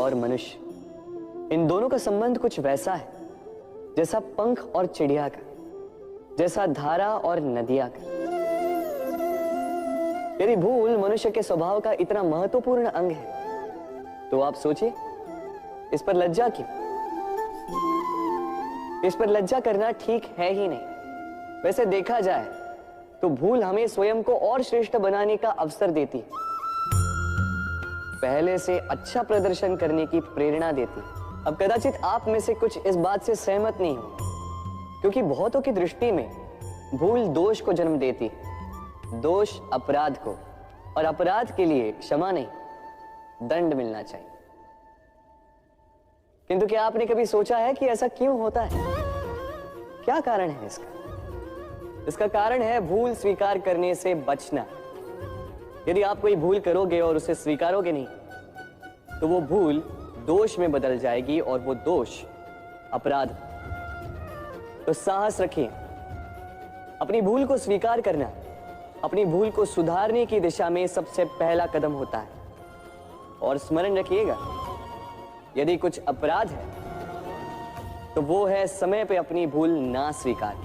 और मनुष्य, इन दोनों का संबंध कुछ वैसा है जैसा पंख और चिड़िया का, जैसा धारा और नदिया का। यदि भूल मनुष्य के स्वभाव का इतना महत्वपूर्ण अंग है तो आप सोचिए, इस पर लज्जा क्यों? इस पर लज्जा करना ठीक है ही नहीं। वैसे देखा जाए तो भूल हमें स्वयं को और श्रेष्ठ बनाने का अवसर देती है, पहले से अच्छा प्रदर्शन करने की प्रेरणा देती है। अब कदाचित आप में से कुछ इस बात से सहमत नहीं हो, क्योंकि बहुतों की दृष्टि में भूल दोष को जन्म देती है, दोष अपराध को, और अपराध के लिए क्षमा नहीं, दंड मिलना चाहिए। किंतु क्या आपने कभी सोचा है कि ऐसा क्यों होता है? क्या कारण है इसका? इसका कारण है भूल स्वीकार करने से बचना। यदि आप कोई भूल करोगे और उसे स्वीकारोगे नहीं, तो वो भूल दोष में बदल जाएगी और वो दोष अपराध। तो साहस रखिए, अपनी भूल को स्वीकार करना अपनी भूल को सुधारने की दिशा में सबसे पहला कदम होता है। और स्मरण रखिएगा, यदि कुछ अपराध है तो वो है समय पे अपनी भूल ना स्वीकार।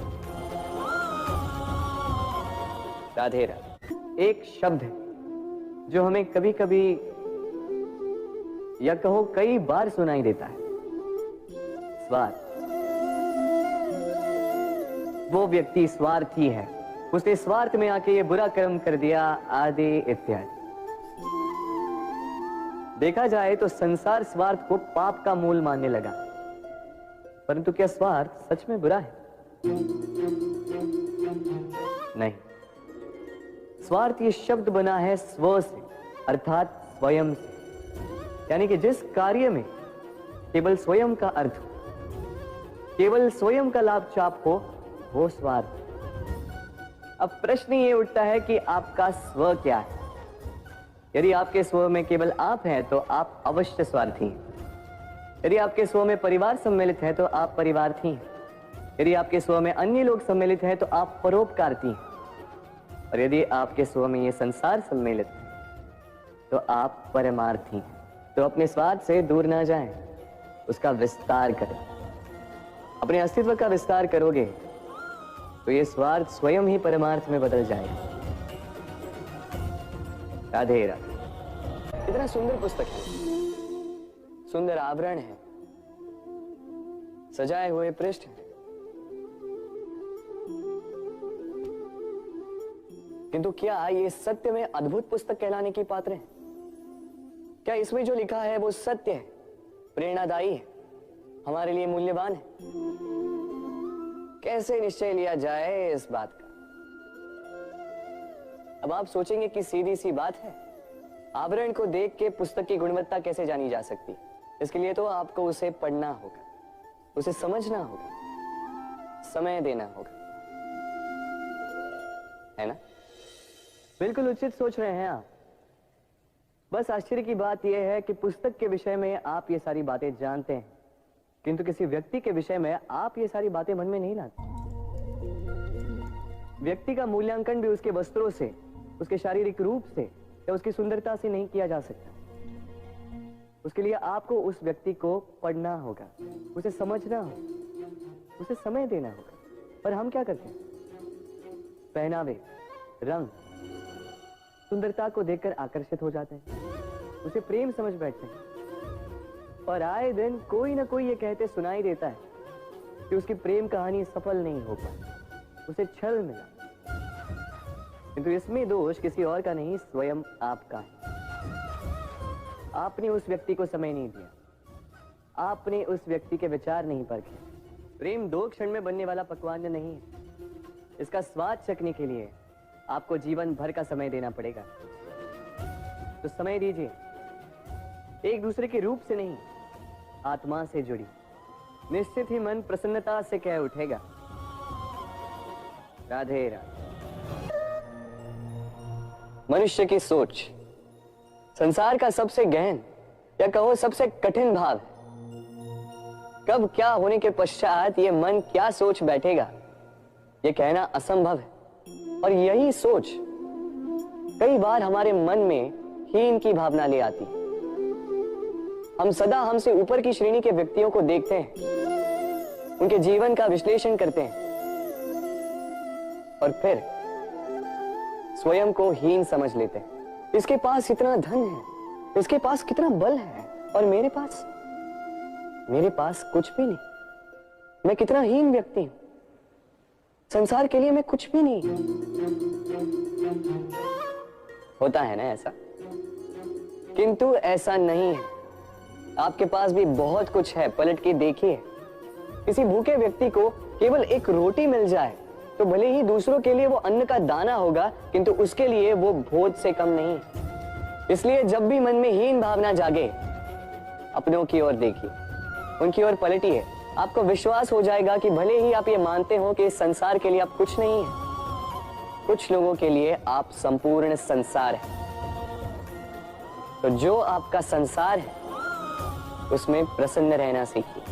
राधे राधे। एक शब्द है जो हमें कभी कभी या कहो कई बार सुनाई देता है, स्वार्थ। वो व्यक्ति स्वार्थी है, उसने स्वार्थ में आके ये बुरा कर्म कर दिया, आदि इत्यादि। देखा जाए तो संसार स्वार्थ को पाप का मूल मानने लगा, परंतु क्या स्वार्थ सच में बुरा है? नहीं। स्वार्थ ये शब्द बना है स्व से, अर्थात स्वयं से, यानी कि जिस कार्य में केवल स्वयं का अर्थ हो, केवल स्वयं का लाभ चाप हो, वो स्वार्थ। अब प्रश्न ये उठता है कि आपका स्व क्या है? यदि आपके स्व में केवल आप हैं तो आप अवश्य स्वार्थी हैं। यदि आपके स्व में परिवार सम्मिलित है तो आप परिवार्थी हैं। यदि आपके स्व में अन्य लोग सम्मिलित हैं तो आप परोपकारती हैं। और यदि आपके स्व में ये संसार सम्मिलित है तो आप परमार्थी हैं। तो अपने स्वार्थ से दूर ना जाएं, उसका विस्तार करें। अपने अस्तित्व का विस्तार करोगे तो ये स्वार्थ स्वयं ही परमार्थ में बदल जाएगा। राधे राधे। इतना सुंदर पुस्तक है, सुंदर आवरण है, सजाए हुए पृष्ठ है, किंतु क्या ये सत्य में अद्भुत पुस्तक कहलाने की पात्र है? क्या इसमें जो लिखा है वो सत्य है, प्रेरणादायी है, हमारे लिए मूल्यवान है? कैसे निश्चय लिया जाए इस बात का? अब आप सोचेंगे कि सीधी सी बात है, आवरण को देख के पुस्तक की गुणवत्ता कैसे जानी जा सकती? इसके लिए तो आपको उसे पढ़ना होगा, उसे समझना होगा, समय देना होगा, है ना? बिल्कुल उचित सोच रहे हैं आप। बस आश्चर्य की बात यह है कि पुस्तक के विषय में आप ये सारी बातें जानते हैं, किंतु किसी व्यक्ति के विषय में आप ये सारी बातें मन में नहीं लाते। व्यक्ति का मूल्यांकन भी उसके वस्त्रों से, उसके शारीरिक रूप से या उसकी सुंदरता से नहीं किया जा सकता। उसके लिए आपको उस व्यक्ति को पढ़ना होगा, उसे समझना होगा, उसे समय देना होगा। पर हम क्या करते हैं? पहनावे, रंग, सुंदरता को देखकर आकर्षित हो जाते हैं, उसे प्रेम समझ बैठते हैं, और आए दिन कोई ना कोई ये कहते सुनाई देता है कि उसकी प्रेम कहानी सफल नहीं हो पाई, उसे छल मिला। किंतु इसमें दोष किसी और का नहीं, स्वयं आपका है। आपने उस व्यक्ति को समय नहीं दिया, आपने उस व्यक्ति के विचार नहीं परखे। प्रेम 2 क्षण में बनने वाला पकवान नहीं है, इसका स्वाद चखने के लिए आपको जीवन भर का समय देना पड़ेगा। तो समय दीजिए, एक दूसरे के रूप से नहीं, आत्मा से जुड़ी, निश्चित ही मन प्रसन्नता से कह उठेगा, राधे राधे। मनुष्य की सोच संसार का सबसे गहन या कहो सबसे कठिन भाव है। कब क्या होने के पश्चात ये मन क्या सोच बैठेगा, ये कहना असंभव है। और यही सोच कई बार हमारे मन में हीन की भावना ले आती है। हम सदा हमसे ऊपर की श्रेणी के व्यक्तियों को देखते हैं, उनके जीवन का विश्लेषण करते हैं और फिर स्वयं को हीन समझ लेते हैं। इसके पास इतना धन है, इसके पास कितना बल है, और मेरे पास कुछ भी नहीं। मैं कितना हीन व्यक्ति हूं, संसार के लिए मैं कुछ भी नहीं। होता है ना ऐसा? किंतु ऐसा नहीं है। आपके पास भी बहुत कुछ है, पलट के देखिए। किसी भूखे व्यक्ति को केवल एक रोटी मिल जाए तो भले ही दूसरों के लिए वो अन्न का दाना होगा, किंतु उसके लिए वो भोज से कम नहीं। इसलिए जब भी मन में हीन भावना जागे, अपनों की ओर देखिए, उनकी ओर पलटिए। आपको विश्वास हो जाएगा कि भले ही आप ये मानते हो कि इस संसार के लिए आप कुछ नहीं है, कुछ लोगों के लिए आप संपूर्ण संसार है। तो जो आपका संसार है उसमें प्रसन्न रहना सीखिए।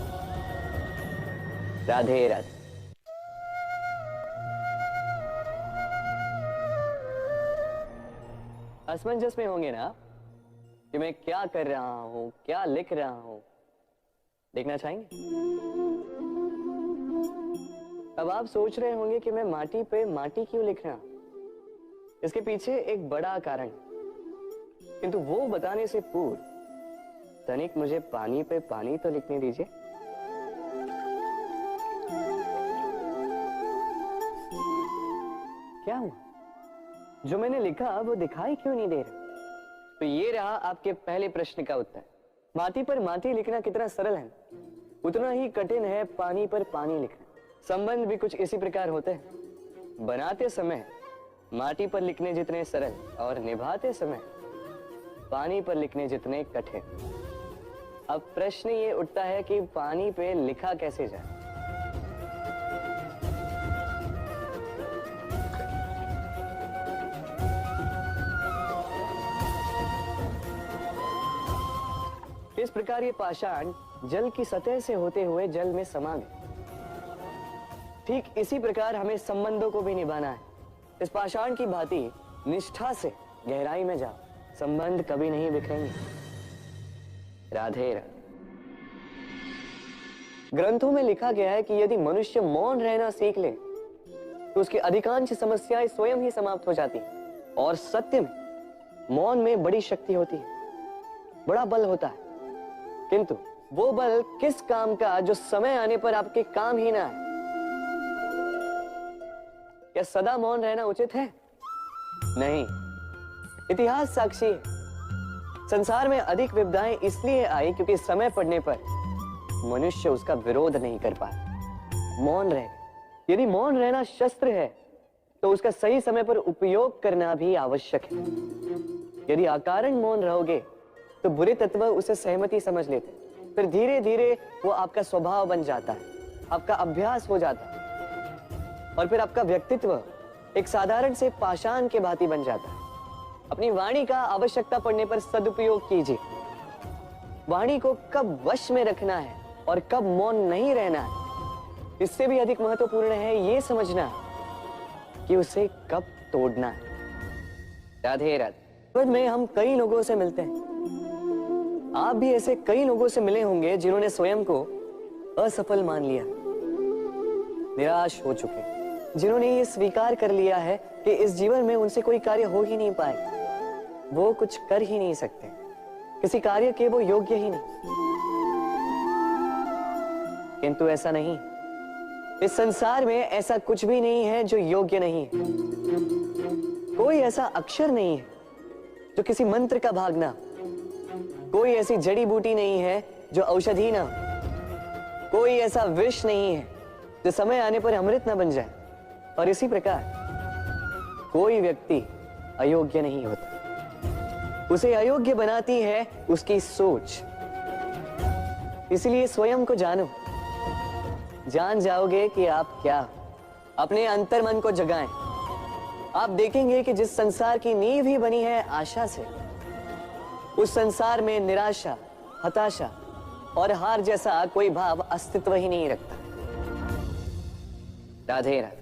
राधे राधे। असमंजस में होंगे ना कि मैं क्या कर रहा हूं, क्या लिख रहा हूं, देखना चाहेंगे? अब आप सोच रहे होंगे कि मैं माटी पे माटी क्यों लिख रहा हूं। इसके पीछे एक बड़ा कारण, किंतु वो बताने से पूर्व तनिक मुझे पानी पे पानी तो लिखने दीजिए। क्या हुआ? जो मैंने लिखा वो दिखाई क्यों नहीं दे रहा? तो ये रहा आपके पहले प्रश्न का उत्तर। माटी पर माटी लिखना कितना सरल है, उतना ही कठिन है पानी पर पानी लिखना। संबंध भी कुछ इसी प्रकार होते हैं। बनाते समय माटी पर लिखने जितने सरल और निभाते समय पानी पर लिखने जितने कठिन। अब प्रश्न ये उठता है कि पानी पे लिखा कैसे जाए। इस प्रकार ये पाषाण जल की सतह से होते हुए जल में समा गए। ठीक इसी प्रकार हमें संबंधों को भी निभाना है। इस पाषाण की भांति निष्ठा से गहराई में जाओ, संबंध कभी नहीं बिखरेंगे। राधे राधे। ग्रंथों में लिखा गया है कि यदि मनुष्य मौन रहना सीख ले तो उसकी अधिकांश समस्याएं स्वयं ही समाप्त हो जाती हैं। और सत्य में मौन में बड़ी शक्ति होती है, बड़ा बल होता है, किंतु वो बल किस काम का जो समय आने पर आपके काम ही ना है। क्या सदा मौन रहना उचित है? नहीं। इतिहास साक्षी है। संसार में अधिक विपदाएं इसलिए आई क्योंकि समय पड़ने पर मनुष्य उसका विरोध नहीं कर पाया, मौन रहे। यदि मौन रहना शस्त्र है तो उसका सही समय पर उपयोग करना भी आवश्यक है। यदि अकारण मौन रहोगे तो बुरे तत्व उसे सहमति समझ लेते, फिर धीरे धीरे वो आपका स्वभाव बन जाता है, आपका अभ्यास हो जाता है, और फिर आपका व्यक्तित्व एक साधारण से पाषाण के भांति बन जाता है। अपनी वाणी का आवश्यकता पड़ने पर सदुपयोग कीजिए। वाणी को कब वश में रखना है और कब मौन नहीं रहना है, इससे भी अधिक महत्वपूर्ण है ये समझना कि उसे कब तोड़ना है। राधे राधे। में हम कई लोगों से मिलते हैं। आप भी ऐसे कई लोगों से मिले होंगे जिन्होंने स्वयं को असफल मान लिया, निराश हो चुके, जिन्होंने ये स्वीकार कर लिया है कि इस जीवन में उनसे कोई कार्य हो ही नहीं पाए, वो कुछ कर ही नहीं सकते, किसी कार्य के वो योग्य ही नहीं। किंतु ऐसा नहीं। इस संसार में ऐसा कुछ भी नहीं है जो योग्य नहीं है। कोई ऐसा अक्षर नहीं है जो किसी मंत्र का भाग ना, कोई ऐसी जड़ी बूटी नहीं है जो औषधि ना, कोई ऐसा विष नहीं है जो समय आने पर अमृत ना बन जाए। और इसी प्रकार कोई व्यक्ति अयोग्य नहीं होता, उसे अयोग्य बनाती है उसकी सोच। इसलिए स्वयं को जानो। जान जाओगे कि आप क्या, अपने अंतर्मन को जगाएं। आप देखेंगे कि जिस संसार की नींव ही बनी है आशा से, उस संसार में निराशा, हताशा और हार जैसा कोई भाव अस्तित्व ही नहीं रखता। राधे राधे।